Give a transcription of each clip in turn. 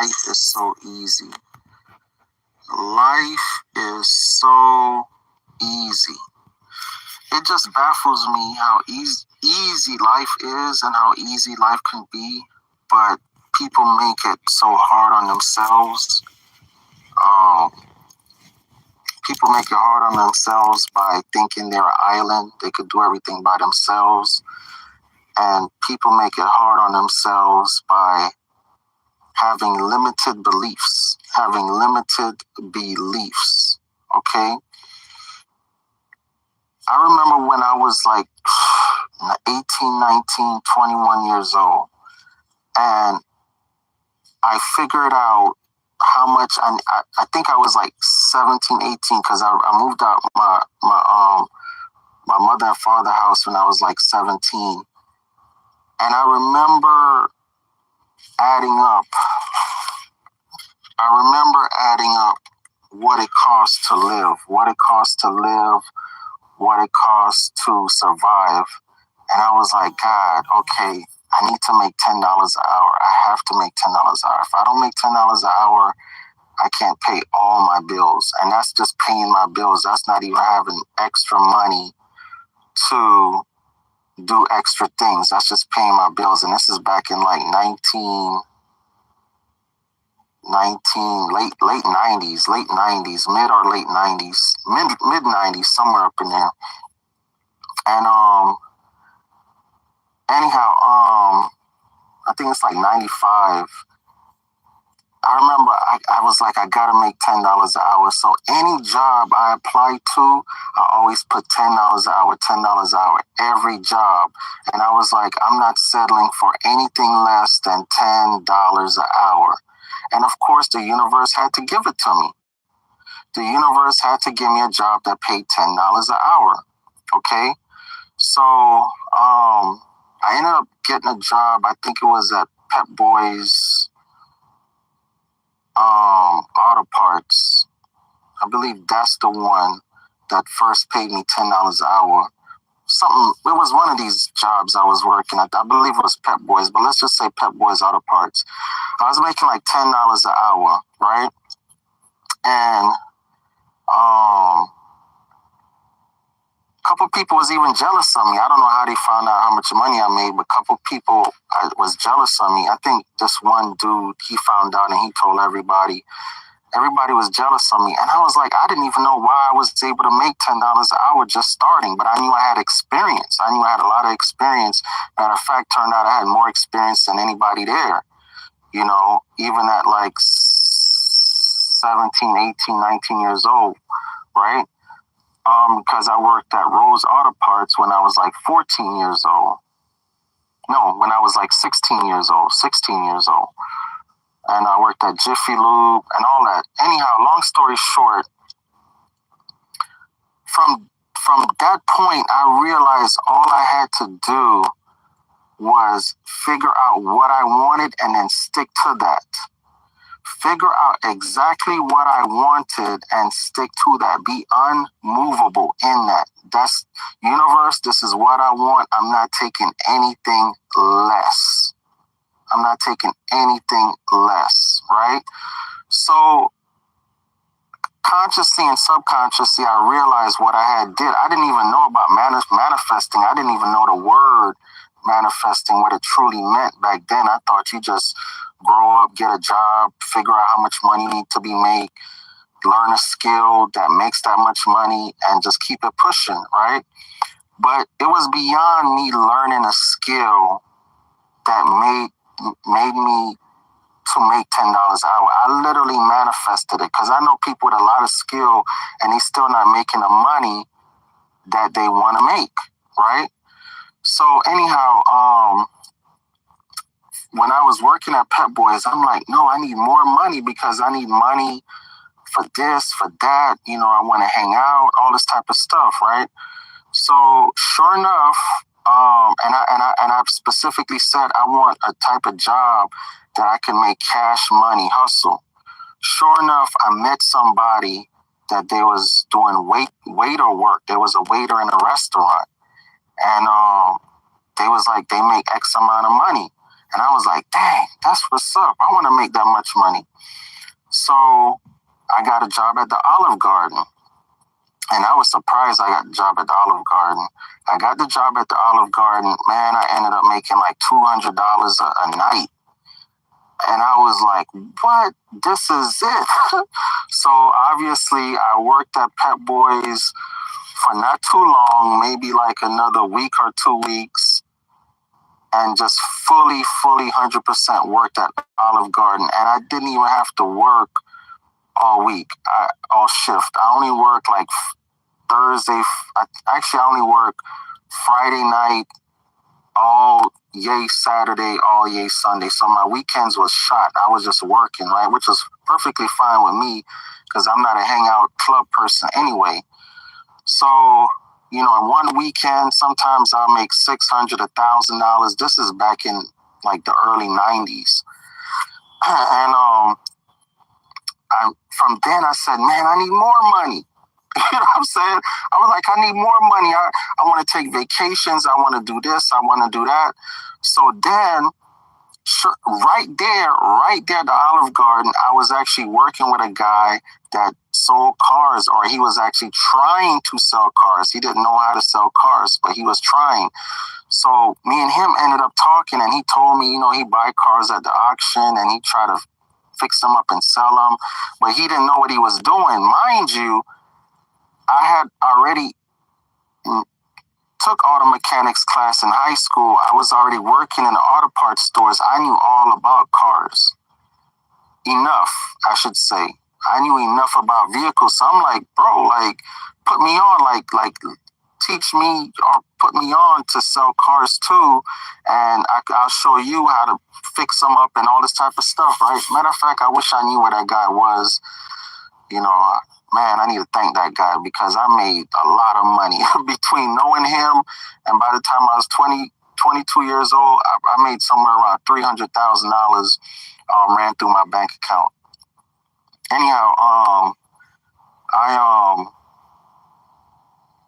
Life is so easy. Life is so easy. It just baffles me how easy life is and how easy life can be, but people make it so hard on themselves. Um, People make it hard on themselves by thinking they're an island, they could do everything by themselves. And people make it hard on themselves by having limited beliefs, okay? I remember when I was like 18, 19, 21 years old, and I figured out how much I think I was like 17, 18, because I moved out my mother and father house when I was like 17. And I remember adding up what it costs to live, what it costs to survive. And I was like, God, okay, I need to make $10 an hour. I have to make $10 an hour. If I don't make $10 an hour, I can't pay all my bills. And that's just paying my bills. That's not even having extra money to do extra things. That's just paying my bills. And this is back in like late 90s, mid or late 90s, mid 90s, somewhere up in there. And anyhow, I think it's like 95. I remember I was like, I gotta make $10 an hour. So any job I applied to, I always put $10 an hour, $10 an hour, every job. And I was like, I'm not settling for anything less than $10 an hour. And of course, the universe had to give it to me. The universe had to give me a job that paid $10 an hour. Okay? So I ended up getting a job. I think it was at Pep Boys Auto Parts. I believe that's the one that first paid me $10 an hour. It was one of these jobs I was working at. I believe it was Pep Boys, but let's just say Pep Boys Auto Parts. I was making like $10 an hour, right? And a couple people was even jealous of me. I don't know how they found out how much money I made, but a couple people was jealous of me. I think this one dude, he found out and he told everybody. Everybody was jealous of me. And I was like, I didn't even know why I was able to make $10 an hour just starting, but I knew I had experience. I knew I had a lot of experience. Matter of fact, turned out I had more experience than anybody there. You know, even at like 17, 18, 19 years old, right? Because I worked at Rose Auto Parts when I was like 14 years old. No, when I was like 16 years old. And I worked at Jiffy Lube and all that. Anyhow, long story short, from that point, I realized all I had to do was figure out what I wanted and then stick to that. Figure out exactly what I wanted and stick to that. Be unmovable in that. That's universe. This is what I want. I'm not taking anything less. Right? So consciously and subconsciously, I realized what I had did. I didn't even know about manifesting. I didn't even know the word manifesting, what it truly meant back then. I thought you just grow up, get a job, figure out how much money need to be made, learn a skill that makes that much money, and just keep it pushing, right? But it was beyond me learning a skill that made me to make $10 an hour. I literally manifested it because I know people with a lot of skill and they still not making the money that they want to make, right? So anyhow, when I was working at Pep Boys, I'm like, no, I need more money because I need money for this, for that. You know, I want to hang out, all this type of stuff, right? So sure enough, and I specifically said I want a type of job that I can make cash money, hustle. Sure enough, I met somebody that they was doing waiter work. There was a waiter in a restaurant, and they was like, they make X amount of money. And I was like, dang, that's what's up. I want to make that much money. So I got a job at the Olive Garden. And I was surprised I got a job at the Olive Garden. I got the job at the Olive Garden. Man, I ended up making like $200 a night. And I was like, what? This is it. So obviously I worked at Pep Boys for not too long, maybe like another week or 2 weeks, and just fully 100% worked at Olive Garden. And I didn't even have to work all week, all shift. I only worked like Thursday. I only work Friday night, all yay Saturday, all yay Sunday. So my weekends was shot. I was just working, right? Which was perfectly fine with me because I'm not a hangout club person anyway. So, in one weekend, sometimes I'll make $600, $1,000. This is back in like the early 90s. And from then I said, man, I need more money. You know what I'm saying? I was like, I need more money. I want to take vacations. I want to do this. I want to do that. So then, right there at the Olive Garden, I was actually working with a guy that sold cars, or he was actually trying to sell cars. He didn't know how to sell cars, but he was trying. So me and him ended up talking, and he told me, he buy cars at the auction, and he tried to fix them up and sell them, but he didn't know what he was doing. Mind you, I had already took auto mechanics class in high school. I was already working in the auto parts stores. I knew all about cars. Enough, I should say. I knew enough about vehicles. So I'm like, bro, like, put me on, like teach me or put me on to sell cars too. And I'll show you how to fix them up and all this type of stuff, right? Matter of fact, I wish I knew where that guy was. Man, I need to thank that guy because I made a lot of money between knowing him, and by the time I was 22 years old, I made somewhere around $300,000 ran through my bank account. Anyhow, I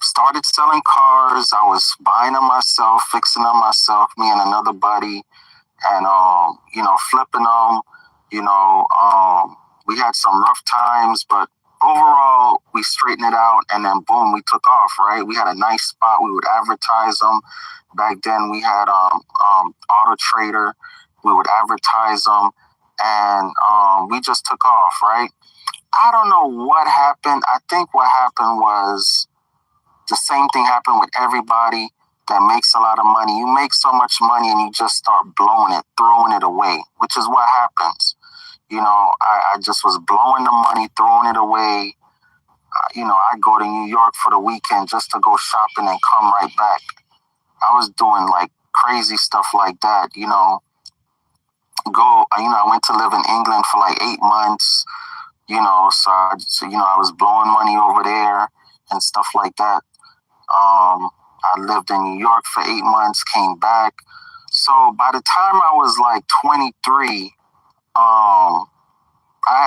started selling cars. I was buying them myself, fixing them myself, me and another buddy, and flipping them. We had some rough times, but overall, we straightened it out, and then boom, we took off, right? We had a nice spot. We would advertise them. Back then, we had Auto Trader. We would advertise them, and we just took off, right? I don't know what happened. I think what happened was the same thing happened with everybody that makes a lot of money. You make so much money, and you just start blowing it, throwing it away, which is what happens. I just was blowing the money, throwing it away. I go to New York for the weekend just to go shopping and come right back. I was doing like crazy stuff like that, I went to live in England for like 8 months, so I was blowing money over there and stuff like that. I lived in New York for 8 months, came back. So by the time I was like 23, I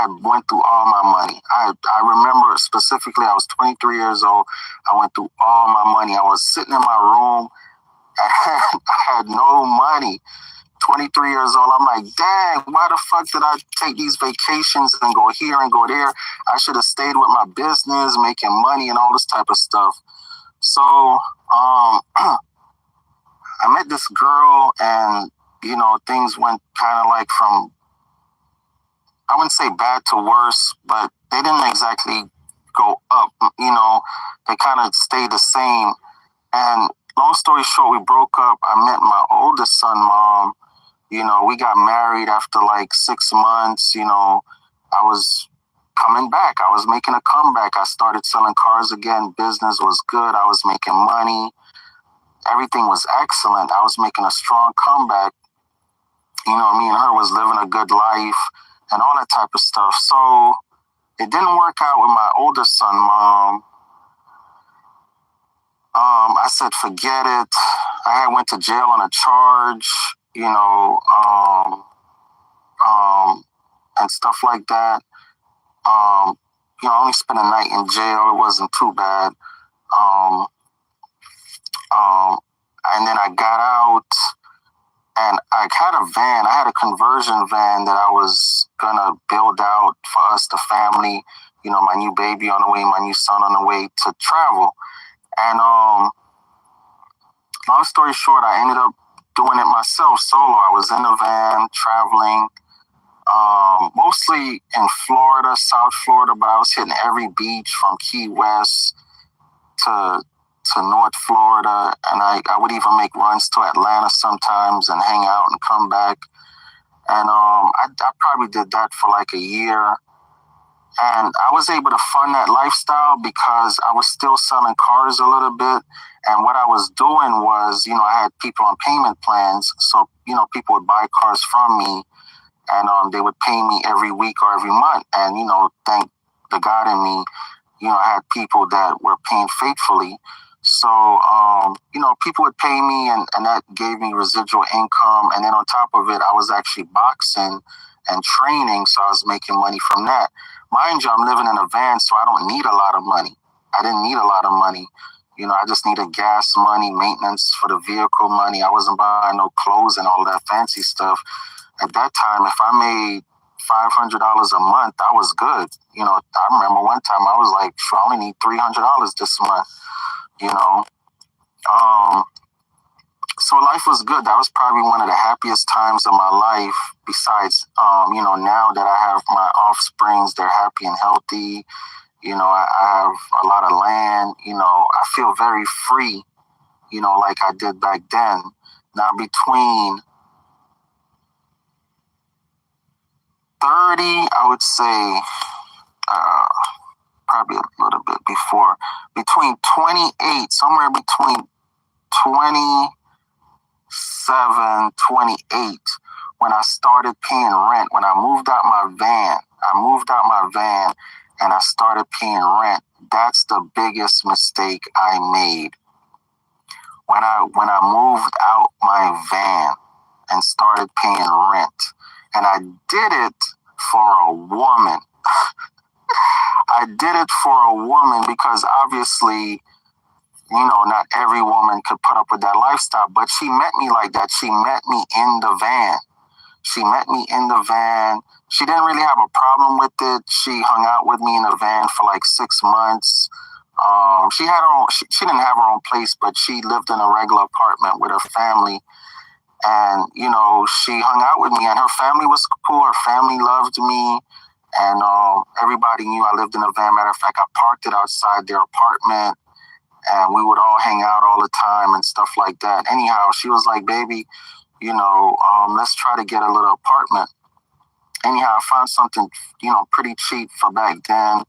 had went through all my money. I remember specifically, I was 23 years old. I went through all my money. I was sitting in my room and I had no money. 23 years old. I'm like, dang, why the fuck did I take these vacations and go here and go there? I should have stayed with my business, making money and all this type of stuff. So I met this girl, and things went kind of like from, I wouldn't say bad to worse, but they didn't exactly go up. They kind of stayed the same. And long story short, we broke up. I met my oldest son, mom. We got married after like 6 months. I was coming back. I was making a comeback. I started selling cars again. Business was good. I was making money. Everything was excellent. I was making a strong comeback. Me and her was living a good life and all that type of stuff. So it didn't work out with my oldest son, mom. I said, forget it. I went to jail on a charge, and stuff like that. I only spent a night in jail. It wasn't too bad. And then I got out. And I had a van. I had a conversion van that I was gonna build out for us, the family. You know, my new baby on the way, my new son on the way to travel. And long story short, I ended up doing it myself solo. I was in the van traveling, mostly in Florida, South Florida, but I was hitting every beach from Key West to North Florida, and I would even make runs to Atlanta sometimes and hang out and come back. And I probably did that for like a year. And I was able to fund that lifestyle because I was still selling cars a little bit. And what I was doing was, I had people on payment plans. So, people would buy cars from me, and they would pay me every week or every month. And, thank the God in me, I had people that were paying faithfully. So, people would pay me, and that gave me residual income. And then on top of it, I was actually boxing and training. So I was making money from that. Mind you, I'm living in a van, so I don't need a lot of money. I didn't need a lot of money. I just needed gas money, maintenance for the vehicle money. I wasn't buying no clothes and all that fancy stuff. At that time, if I made $500 a month, I was good. I remember one time I was like, I only need $300 this month, So life was good. That was probably one of the happiest times of my life. Besides, now that I have my offsprings, they're happy and healthy. I have a lot of land. I feel very free, like I did back then. Now between 30, I would say, probably a little bit before, between 28, somewhere between 27, 28, when I started paying rent, when I moved out my van and I started paying rent. That's the biggest mistake I made. When I moved out my van and started paying rent, and I did it for a woman. I did it for a woman because obviously, not every woman could put up with that lifestyle, but she met me like that. She met me in the van. She didn't really have a problem with it. She hung out with me in the van for like 6 months. She had her own, she didn't have her own place, but she lived in a regular apartment with her family. And, she hung out with me, and her family was cool. Her family loved me. And everybody knew I lived in a van. Matter of fact, I parked it outside their apartment, and we would all hang out all the time and stuff like that. Anyhow, she was like, baby, let's try to get a little apartment. Anyhow, I found something, pretty cheap for back then.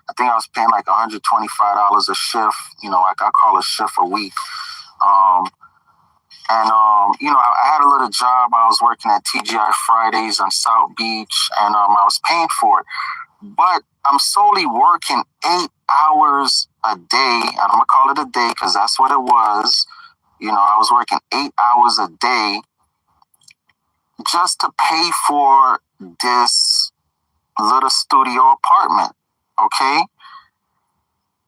I think I was paying like $125 a shift. I call a shift a week. I had a little job. I was working at TGI Fridays on South Beach, and I was paying for it. But I'm solely working 8 hours a day, and I'm going to call it a day because that's what it was. I was working 8 hours a day just to pay for this little studio apartment, okay?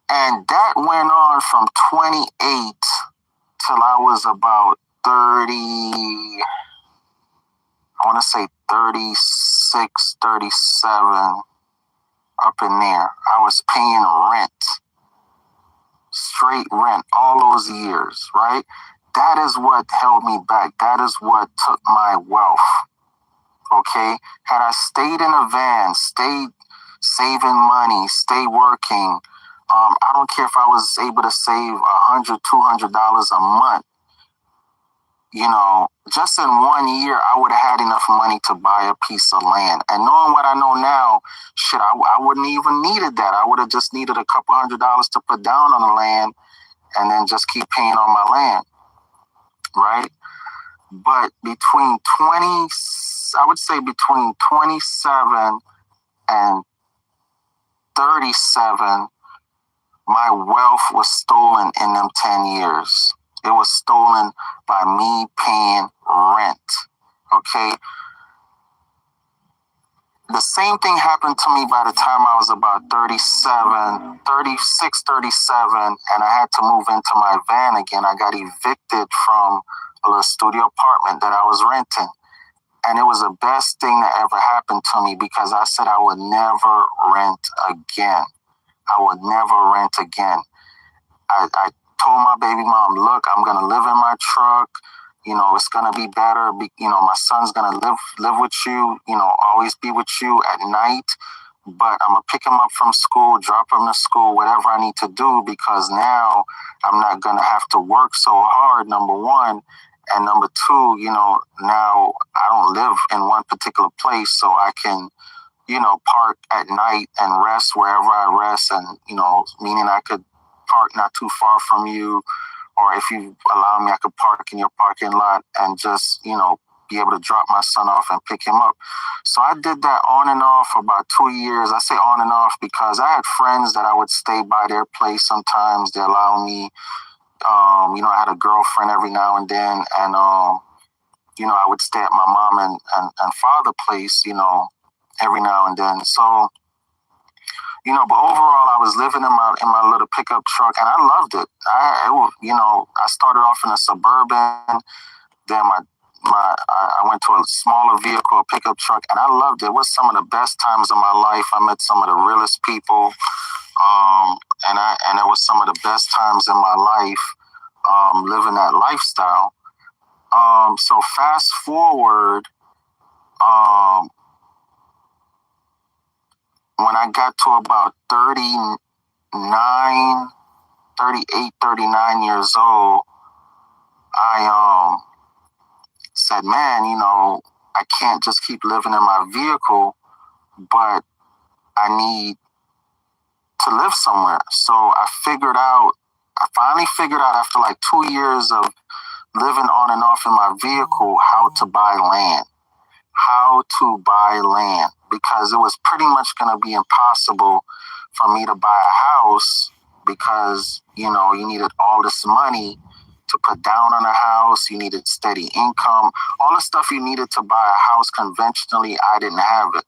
And that went on from 28 till I was about 30, I want to say 36, 37, up in there. I was paying rent, straight rent, all those years, right? That is what held me back. That is what took my wealth, okay? Had I stayed in a van, stayed saving money, stayed working, I don't care if I was able to save $100, $200 a month, just in 1 year, I would have had enough money to buy a piece of land. And knowing what I know now, I wouldn't even needed that. I would have just needed a couple $100 to put down on the land and then just keep paying on my land, right? But between 27 and 37, my wealth was stolen in them 10 years. It was stolen by me paying rent, okay? The same thing happened to me by the time I was about 36, 37, and I had to move into my van again. I got evicted from a little studio apartment that I was renting. And it was the best thing that ever happened to me because I said I would never rent again. I would never rent again. I told my baby mom, look, I'm going to live in my truck. You know, it's going to be better. You know, my son's going to live with you, you know, always be with you at night. But I'm going to pick him up from school, drop him to school, whatever I need to do, because now I'm not going to have to work so hard, number one. And number two, you know, now I don't live in one particular place, so I can, you know, park at night and rest wherever I rest. And, you know, meaning I could park not too far from you, or if you allow me, I could park in your parking lot and just, you know, be able to drop my son off and pick him up. So I did that on and off for about 2 years. I say on and off because I had friends that I would stay by their place sometimes. They allow me, you know, I had a girlfriend every now and then, and, you know, I would stay at my mom and father place, you know, every now and then. So, you know, but overall, I was living in my little pickup truck, and I loved it. You know, I started off in a Suburban, then I went to a smaller vehicle, a pickup truck, and I loved it. It was some of the best times of my life. I met some of the realest people, and it was some of the best times in my life, living that lifestyle. So fast forward, when I got to about 38, 39 years old, I said, man, you know, I can't just keep living in my vehicle, but I need to live somewhere. So I finally figured out after like 2 years of living on and off in my vehicle, how to buy land. Because it was pretty much going to be impossible for me to buy a house because, you know, you needed all this money to put down on a house. You needed steady income, all the stuff you needed to buy a house conventionally. I didn't have it.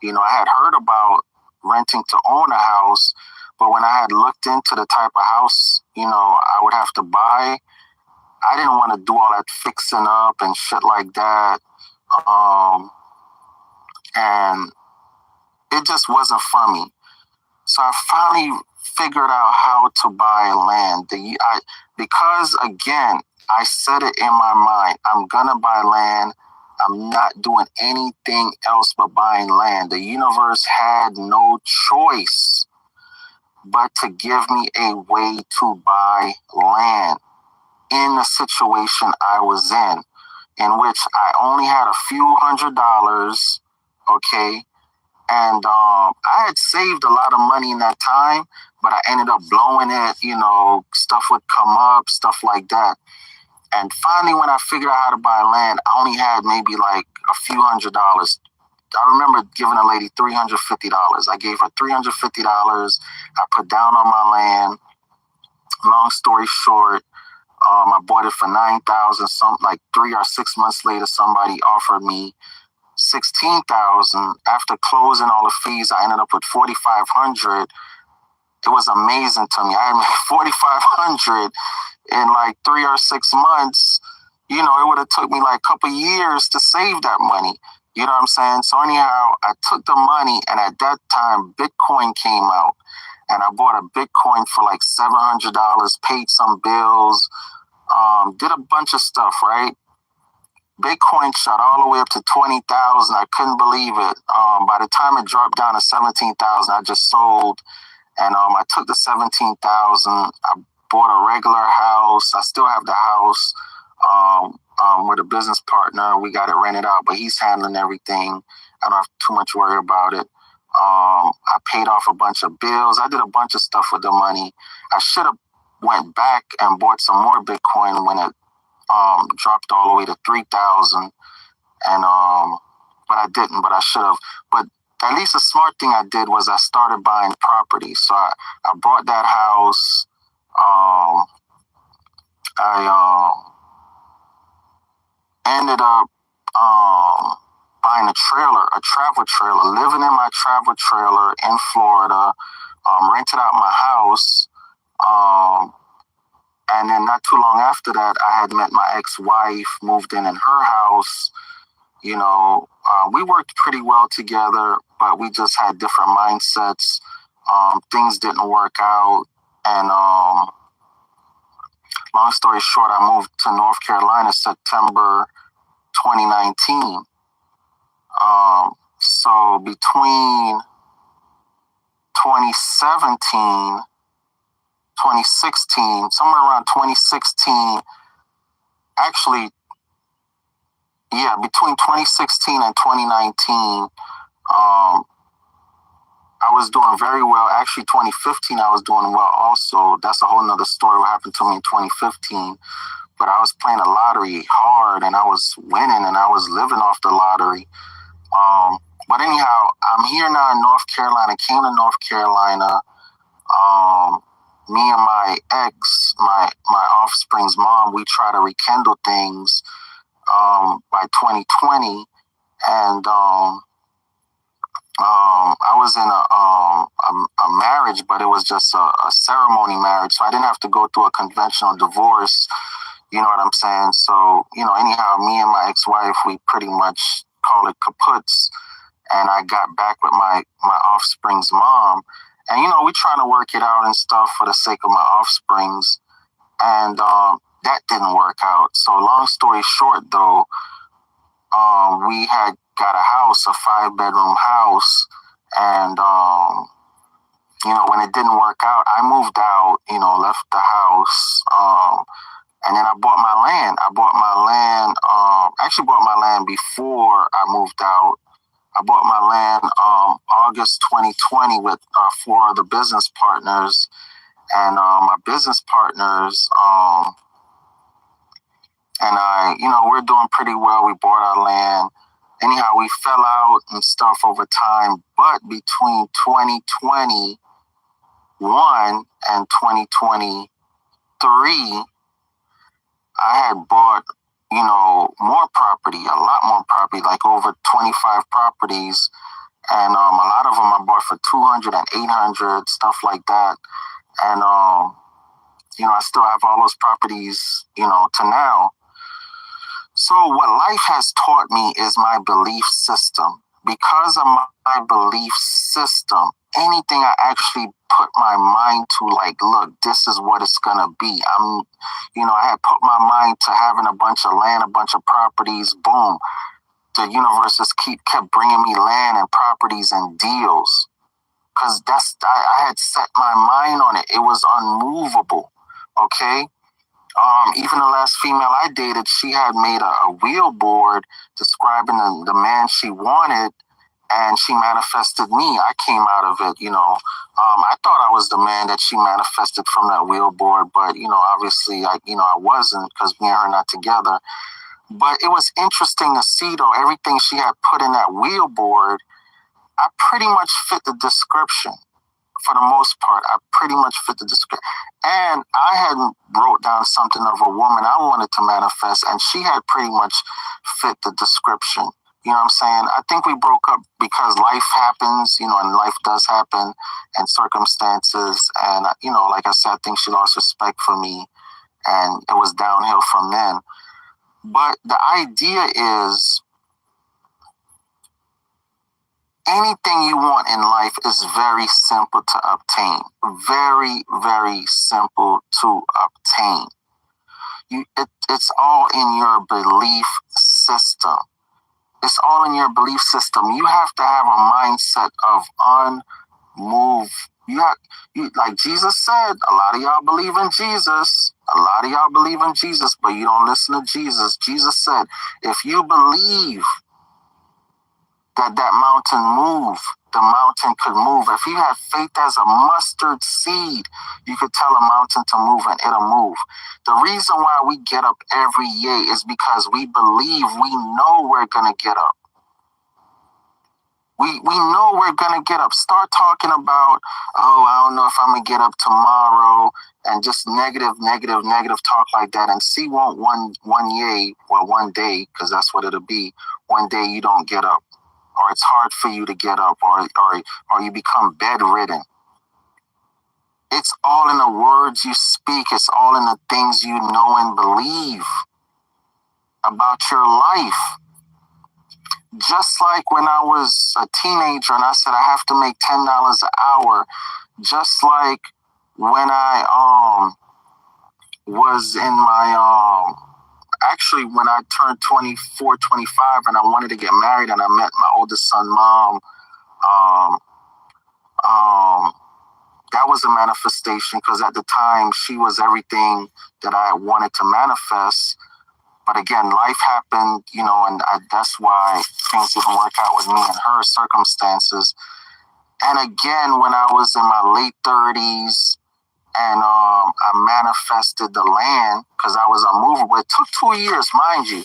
You know, I had heard about renting to own a house, but when I had looked into the type of house, you know, I would have to buy, I didn't want to do all that fixing up and shit like that. And it just wasn't for me. So I finally figured out how to buy land. Because again, I said it in my mind, I'm gonna buy land. I'm not doing anything else but buying land. The universe had no choice but to give me a way to buy land in the situation I was in which I only had a few $100s, okay? And I had saved a lot of money in that time, but I ended up blowing it, you know, stuff would come up, stuff like that. And finally, when I figured out how to buy land, I only had maybe like a few $100. I remember giving a lady $350. I gave her $350. I put down on my land. Long story short, I bought it for $9,000. Like 3 or 6 months later, somebody offered me $16,000. After closing all the fees, I ended up with $4,500. It was amazing to me. I made $4,500 in like 3 or 6 months. You know, it would have took me like a couple years to save that money. You know what I'm saying? So anyhow, I took the money, and at that time, Bitcoin came out, and I bought a Bitcoin for like $700, paid some bills, did a bunch of stuff, right? Bitcoin shot all the way up to 20,000. I couldn't believe it. By the time it dropped down to 17,000, I just sold, and I took the 17,000. I bought a regular house. I still have the house with a business partner. We got it rented out, but he's handling everything. I don't have too much worry about it. I paid off a bunch of bills. I did a bunch of stuff with the money. I should have went back and bought some more Bitcoin when it dropped all the way to 3,000, and but I didn't. But I should have. But at least the smart thing I did was I started buying property. So I bought that house. I ended up buying a travel trailer, living in my travel trailer in Florida. Rented out my house. And then not too long after that, I had met my ex-wife, moved in her house. We worked pretty well together, but we just had different mindsets. Things didn't work out. And long story short, I moved to North Carolina September 2019. So between 2017, 2016, somewhere around 2016, actually, yeah, between 2016 and 2019, I was doing very well. Actually, 2015, I was doing well also. That's a whole nother story what happened to me in 2015. But I was playing the lottery hard, and I was winning, and I was living off the lottery. But anyhow, I'm here now in North Carolina, came to North Carolina. Me and my ex, my offspring's mom, we try to rekindle things by 2020. And I was in a marriage, but it was just a ceremony marriage. So I didn't have to go through a conventional divorce. You know what I'm saying? So, anyhow, me and my ex-wife, we pretty much call it kaputs. And I got back with my offspring's mom. And, we trying to work it out and stuff for the sake of my offsprings. And that didn't work out. So long story short, though, we had got a house, a 5-bedroom house. And, when it didn't work out, I moved out, left the house. And then I bought my land. Actually bought my land before I moved out. I bought my land August 2020 with 4 other business partners. And my business partners and I, we're doing pretty well. We bought our land. Anyhow, we fell out and stuff over time. But between 2021 and 2023, I had bought, more property, a lot more property, like over 25 properties. And a lot of them I bought for 200 and 800, stuff like that. And, I still have all those properties, to now. So what life has taught me is my belief system. Because of my belief system, anything I actually put my mind to, like, look, this is what it's going to be. I had put my mind to having a bunch of land, a bunch of properties. Boom. The universe just kept bringing me land and properties and deals. Because I had set my mind on it. It was unmovable. Okay. Even the last female I dated, she had made a wheel board describing the man she wanted, and she manifested me. I came out of it, I thought I was the man that she manifested from that wheel board, but, obviously, I wasn't, because me and her not together. But it was interesting to see, though, everything she had put in that wheel board, I pretty much fit the description. For the most part, I pretty much fit the description. And I had wrote down something of a woman I wanted to manifest, and she had pretty much fit the description. You know what I'm saying? I think we broke up because life happens, and life does happen, and circumstances. And, like I said, I think she lost respect for me, and it was downhill from then. But the idea is, anything you want in life is very simple to obtain. Very, very simple to obtain. It's all in your belief system. It's all in your belief system. You have to have a mindset of unmove. Like Jesus said, a lot of y'all believe in Jesus. But you don't listen to Jesus. Jesus said, if you believe that mountain move, the mountain could move. If you had faith as a mustard seed, you could tell a mountain to move and it'll move. The reason why we get up every year is because we believe, we know we're going to get up. We know we're going to get up. Start talking about, I don't know if I'm going to get up tomorrow, and just negative talk like that, and see one day, because that's what it'll be, one day you don't get up. Or it's hard for you to get up, or you become bedridden. It's all in the words you speak. It's all in the things you know and believe about your life. Just like when I was a teenager and I said I have to make $10 an hour, just like when I was in my actually when I turned 24, 25 and I wanted to get married and I met my oldest son mom, um, um, that was a manifestation because at the time she was everything that I wanted to manifest. But again, life happened, and that's why things didn't work out with me and her circumstances. And again, when I was in my late 30s and I manifested the land because I was unmovable. It took 2 years, mind you.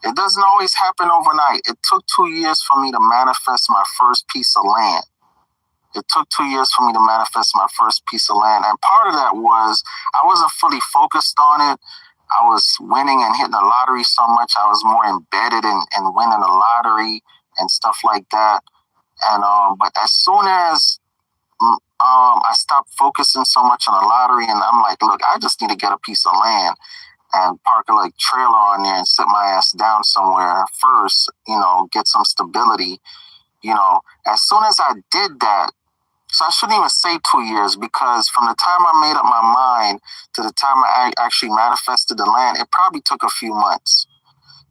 It doesn't always happen overnight. It took 2 years for me to manifest my first piece of land. It took 2 years for me to manifest my first piece of land. And part of that was I wasn't fully focused on it. I was winning and hitting the lottery so much. I was more embedded in winning the lottery and stuff like that. And but as soon as I stopped focusing so much on the lottery, and I'm like, look, I just need to get a piece of land and park a trailer on there and sit my ass down somewhere first, get some stability, As soon as I did that, so I shouldn't even say 2 years because from the time I made up my mind to the time I actually manifested the land, it probably took a few months.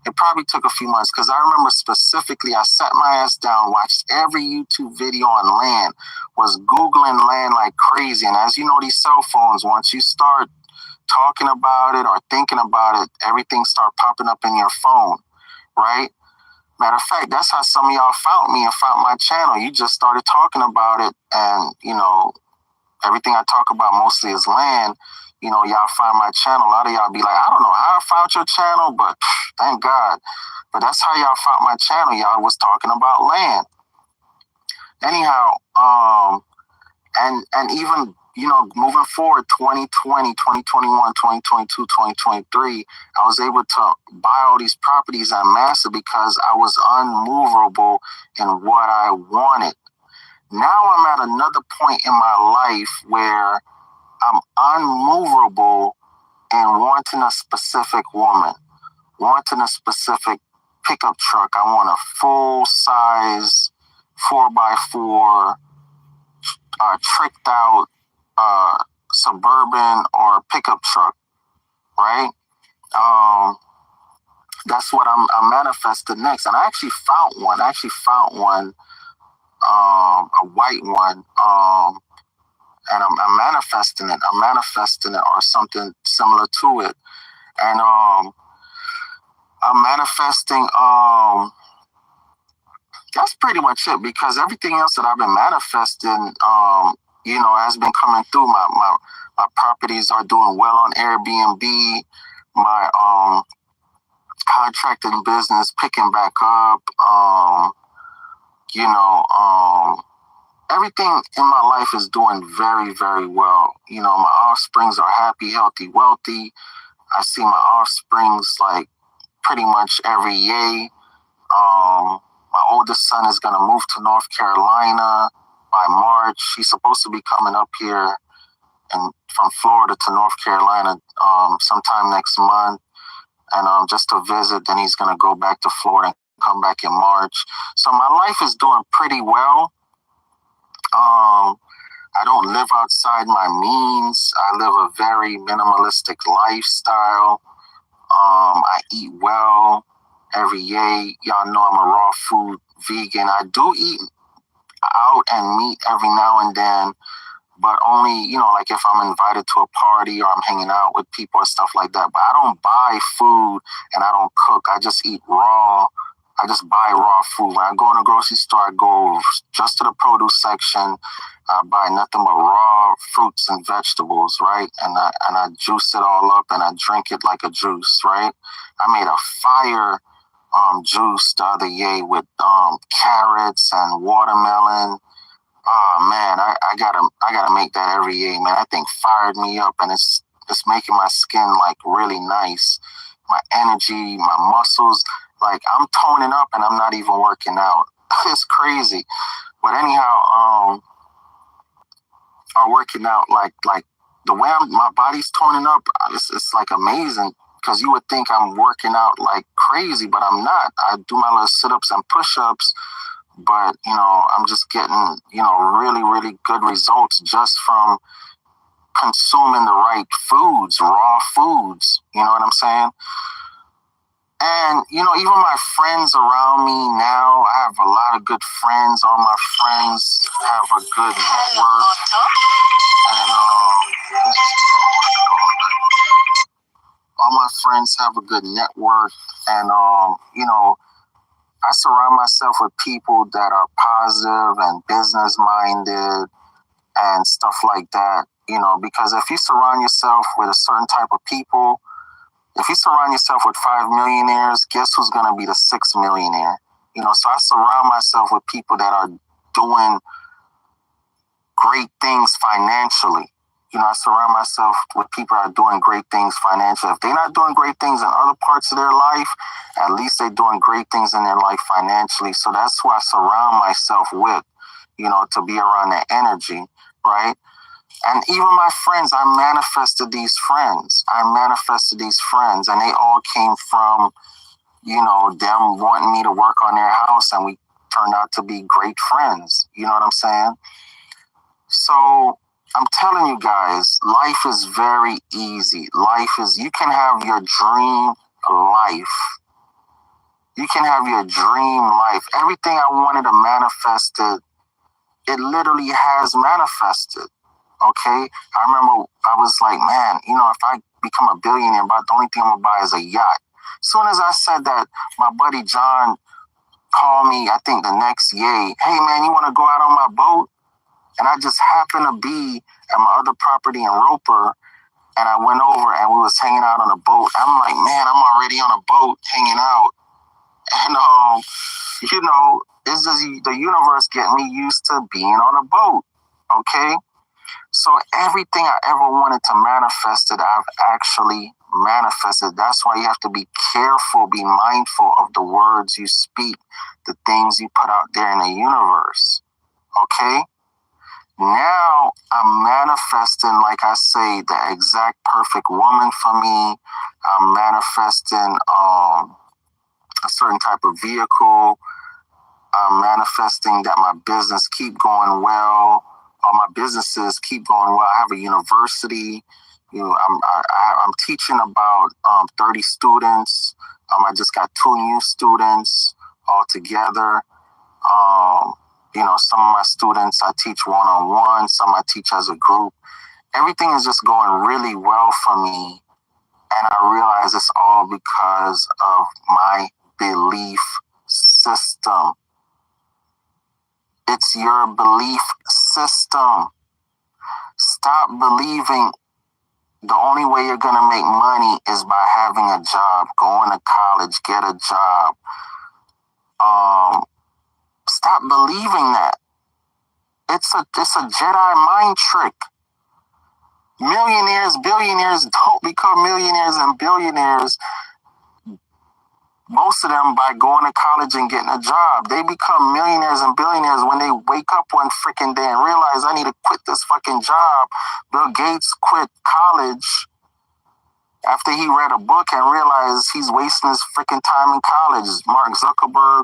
It probably took a few months because I remember specifically I sat my ass down, watched every YouTube video on land, was Googling land like crazy. And as you know, these cell phones, once you start talking about it or thinking about it, everything start popping up in your phone, right? Matter of fact, that's how some of y'all found me and found my channel. You just started talking about it and, everything I talk about mostly is land. Y'all find my channel. A lot of y'all be like, I don't know how I found your channel, but thank God. But that's how y'all found my channel. Y'all was talking about land. Anyhow, and even, moving forward, 2020, 2021, 2022, 2023, I was able to buy all these properties en masse because I was unmovable in what I wanted. Now I'm at another point in my life where I'm unmovable in wanting a specific woman, wanting a specific pickup truck. I want a full-size 4x4, tricked out Suburban or pickup truck, right? That's what I'm manifesting next. And I actually found one, a white one, and I'm manifesting it. I'm manifesting it or something similar to it. And I'm manifesting, that's pretty much it because everything else that I've been manifesting, has been coming through. My properties are doing well on Airbnb. My contracting business picking back up. Everything in my life is doing very, very well. My offsprings are happy, healthy, wealthy. I see my offsprings like pretty much every year. My oldest son is going to move to North Carolina by March. He's supposed to be coming up here and from Florida to North Carolina sometime next month, and just to visit. Then he's going to go back to Florida and come back in March. So my life is doing pretty well. I don't live outside my means. I live a very minimalistic lifestyle. I eat well every year. Y'all know I'm a raw food vegan. I do eat out and meat every now and then, but only, like if I'm invited to a party or I'm hanging out with people or stuff like that. But I don't buy food and I don't cook. I just eat raw. I just buy raw food. When I go in a grocery store, I go just to the produce section. I buy nothing but raw fruits and vegetables, right? And I juice it all up and I drink it like a juice, right? I made a fire juice the other day with carrots and watermelon. Oh man, I gotta make that every year, man. That thing fired me up and it's making my skin like really nice. My energy, my muscles, like I'm toning up and I'm not even working out. It's crazy. But anyhow, start working out, like the way my body's toning up, it's like amazing. Because you would think I'm working out like crazy, but I'm not. I do my little sit-ups and push-ups, but, I'm just getting, really, really good results just from consuming the right foods, raw foods. You know what I'm saying? And, even my friends around me now, I have a lot of good friends. All my friends have a good network. And, all my friends have a good network. And, I surround myself with people that are positive and business minded and stuff like that, because if you surround yourself with a certain type of people, if you surround yourself with 5 millionaires, guess who's going to be the 6th millionaire? So I surround myself with people that are doing great things financially. I surround myself with people that are doing great things financially. If they're not doing great things in other parts of their life, at least they're doing great things in their life financially. So that's who I surround myself with, to be around that energy, right? And even my friends, I manifested these friends. And they all came from, them wanting me to work on their house, and we turned out to be great friends. You know what I'm saying? So I'm telling you guys, life is very easy. You can have your dream life. You can have your dream life. Everything I wanted to manifest, it literally has manifested. Okay? I remember I was like, man, if I become a billionaire, about the only thing I'm going to buy is a yacht. As soon as I said that, my buddy John called me, I think the next year, hey, man, you want to go out on my boat? And I just happened to be at my other property in Roper, and I went over and we was hanging out on a boat. I'm like, man, I'm already on a boat hanging out. And, it's just the universe getting me used to being on a boat, okay? So everything I ever wanted to manifest, I've actually manifested. That's why you have to be careful, be mindful of the words you speak, the things you put out there in the universe, okay? Now I'm manifesting, like I say, the exact perfect woman for me. I'm manifesting a certain type of vehicle. I'm manifesting that my business keep going well. All my businesses keep going well. I have a university. I'm teaching about 30 students. I just got 2 new students altogether. Some of my students I teach one-on-one, some I teach as a group. Everything is just going really well for me. And I realize it's all because of my belief system. It's your belief system. Stop believing the only way you're going to make money is by having a job, going to college, get a job. Stop believing that. It's a Jedi mind trick. Millionaires, billionaires don't become millionaires and billionaires, most of them, by going to college and getting a job. They become millionaires and billionaires when they wake up one freaking day and realize, I need to quit this fucking job. Bill Gates quit college after he read a book and realized he's wasting his freaking time in college. Mark Zuckerberg,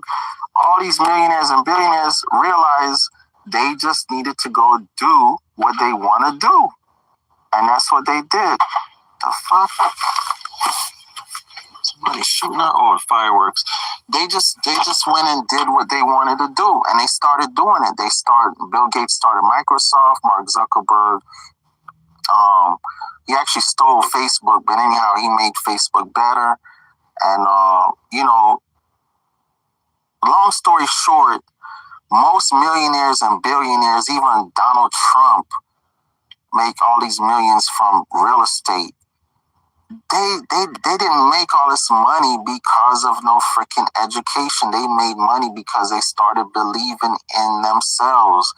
all these millionaires and billionaires realize they just needed to go do what they want to do. And that's what they did. The fuck? Somebody shooting out all the fireworks. They just went and did what they wanted to do, and they started doing it. Bill Gates started Microsoft. Mark Zuckerberg, he actually stole Facebook, but anyhow, he made Facebook better. And long story short, most millionaires and billionaires, even Donald Trump, make all these millions from real estate. They didn't make all this money because of no freaking education. They made money because they started believing in themselves.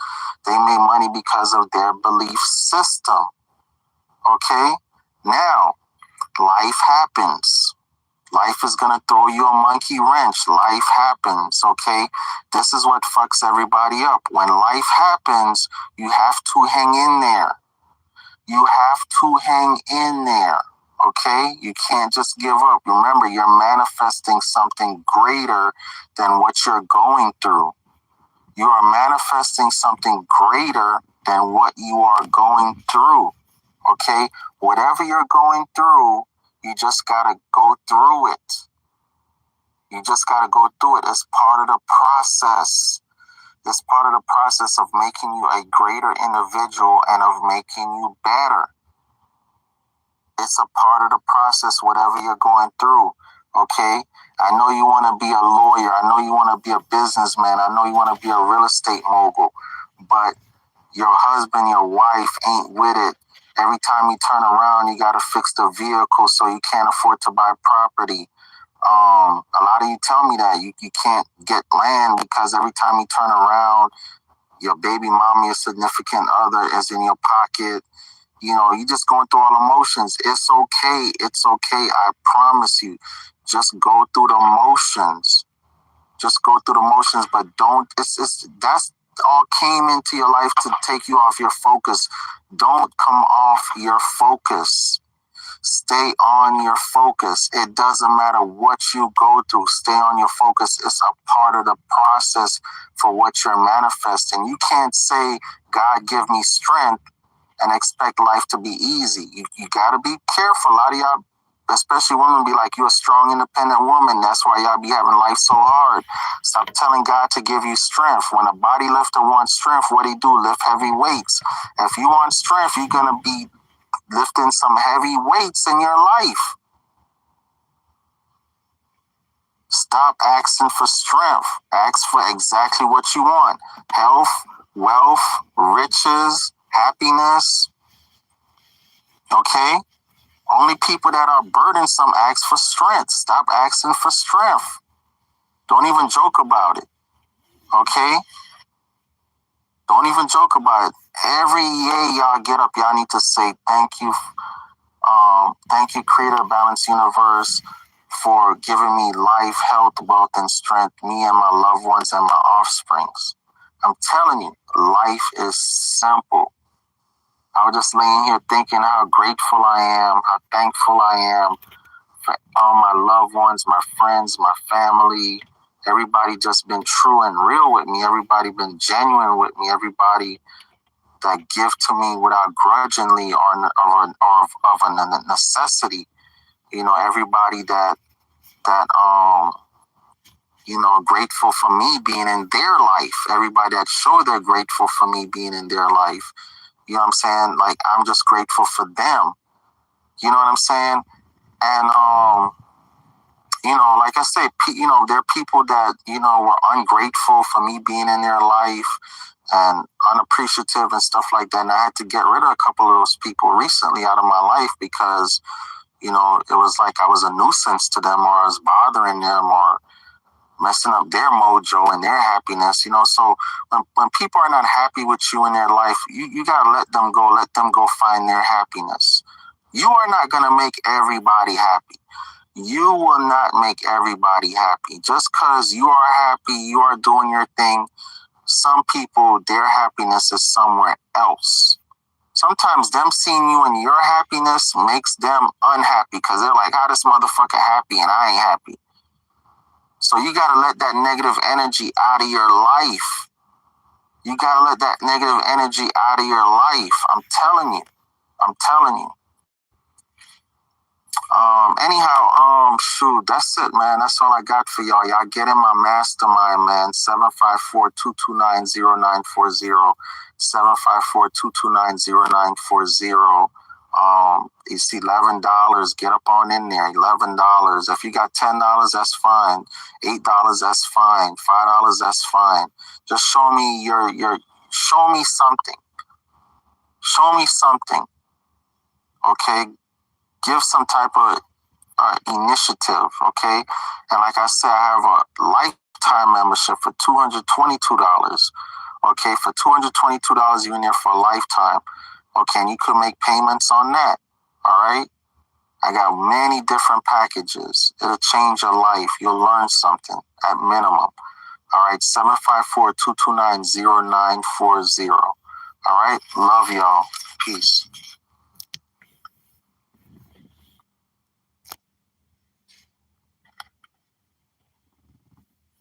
They made money because of their belief system. Okay? Now, life happens. Life is going to throw you a monkey wrench. Life happens, okay? This is what fucks everybody up. When life happens, you have to hang in there. You have to hang in there, okay? You can't just give up. Remember, you're manifesting something greater than what you're going through. You are manifesting something greater than what you are going through, okay? Whatever you're going through, you just got to go through it. You just got to go through it. It's part of the process. It's part of the process of making you a greater individual and of making you better. It's a part of the process, whatever you're going through, okay? I know you want to be a lawyer. I know you want to be a businessman. I know you want to be a real estate mogul, but your husband, your wife ain't with it. Every time you turn around, you got to fix the vehicle so you can't afford to buy property. A lot of you tell me that you can't get land because every time you turn around, your baby mama, your significant other is in your pocket. You know, you're just going through all emotions. It's okay. It's okay. I promise you. Just go through the motions. Just go through the motions, but don't, that's all came into your life to take you off your focus. Don't come off your focus. Stay on your focus. It doesn't matter what you go through. Stay on your focus. It's a part of the process for what you're manifesting. You can't say, God, give me strength and expect life to be easy. You got to be careful. A lot of y'all, especially women, be like, you're a strong, independent woman. That's why y'all be having life so hard. Stop telling God to give you strength. When a body lifter wants strength, what do? Lift heavy weights. If you want strength, you're going to be lifting some heavy weights in your life. Stop asking for strength. Ask for exactly what you want. Health, wealth, riches, happiness. Okay? Only people that are burdensome ask for strength. Stop asking for strength. Don't even joke about it. Okay? Don't even joke about it. Every year y'all get up, y'all need to say thank you. Thank you, Creator, Balanced Universe, for giving me life, health, wealth, and strength, me and my loved ones and my offsprings. I'm telling you, life is simple. I was just laying here thinking how grateful I am, how thankful I am for all my loved ones, my friends, my family. Everybody just been true and real with me. Everybody been genuine with me. Everybody that give to me without grudgingly or of a necessity. You know, everybody that you know, grateful for me being in their life. Everybody that show they're grateful for me being in their life. You know what I'm saying? Like, I'm just grateful for them. You know what I'm saying? And, you know, like I say, you know, there are people that, you know, were ungrateful for me being in their life and unappreciative and stuff like that. And I had to get rid of a couple of those people recently out of my life because, you know, it was like I was a nuisance to them, or I was bothering them, or messing up their mojo and their happiness, you know. So when people are not happy with you in their life, you got to let them go find their happiness. You are not going to make everybody happy. You will not make everybody happy. Just because you are happy, you are doing your thing, some people, their happiness is somewhere else. Sometimes them seeing you in your happiness makes them unhappy because they're like, how this motherfucker happy and I ain't happy. So you got to let that negative energy out of your life. You got to let that negative energy out of your life. I'm telling you. I'm telling you. Anyhow, shoot, that's it, man. That's all I got for y'all. Y'all get in my mastermind, man. 754-229-0940. 754-229-0940. It's $11. Get up on in there. $11. If you got $10, that's fine. $8, that's fine. $5, that's fine. Just show me show me something. Show me something. Okay? Give some type of initiative, okay? And like I said, I have a lifetime membership for $222. Okay, for $222, you're in there for a lifetime. Okay, and you could make payments on that. All right? I got many different packages. It'll change your life. You'll learn something at minimum. All right, 754-229-0940. All right, love y'all. Peace.